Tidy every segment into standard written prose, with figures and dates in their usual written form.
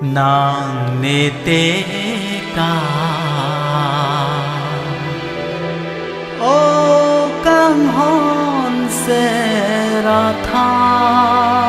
nàng nê tế ca ô căng hòn sẽ ra than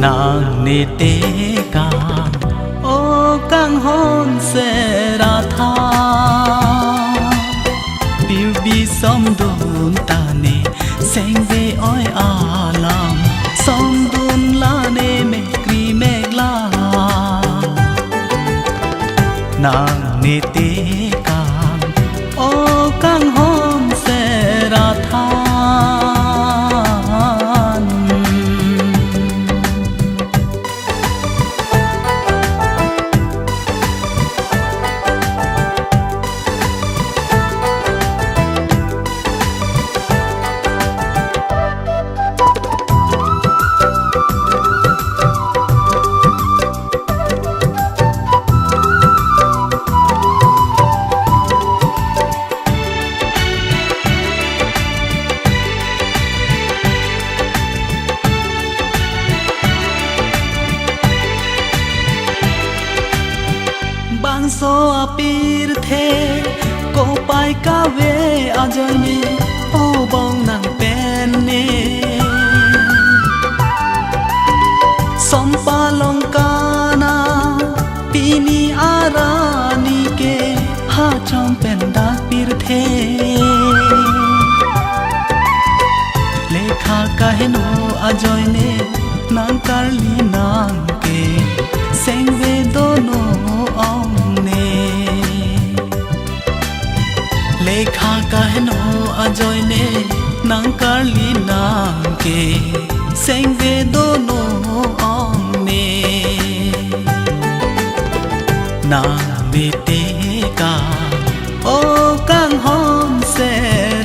nàng nê tế ca ô căng hòn sẽ ra tha biu bi som đun ta nê sen về oi alam som đun la nê me kri me la nàng nê tế ca ô căng hòn sẽ ra tha so apir the ko pai ka ve ajane o bong nang pen ne sompa longkana pini arani ke ha chom pen da pir the lekha kaheno ajane nang karli nang ke seng ve dono ong lekha kahno ajoyne nang karli nang ke seng ve dono ong ne nang ve te ka o kang hom se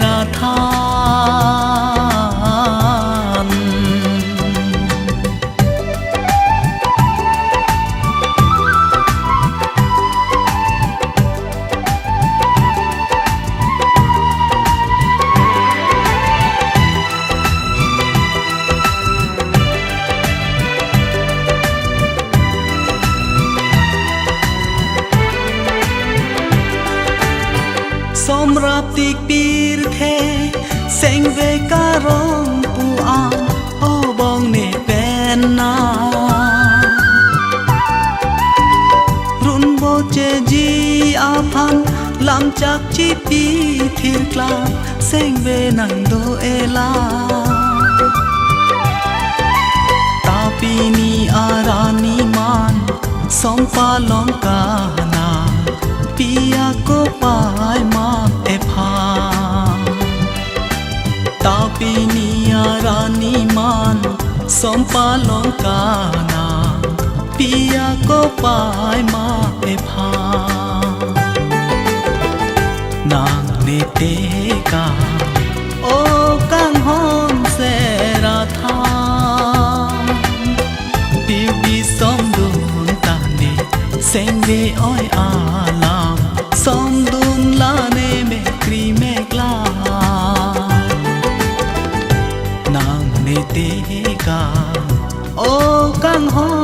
ra than som rap tik pir the seng ve ka rong pu an o bong ne pen na run bo che ji a phan lam chak chi pi thir kla seng ve nang do ela ta pi ni arani man som pa long ka na pia ko pai ma e pha ta pi ni arani man som pa long ka na pia ko pai ma e pha nàng nê tế ca ô căng hom se ra tha biu bi som đun ta nê sen ve oi alam som đun la nê me kri me kla nàng nê tế ca ô căng hom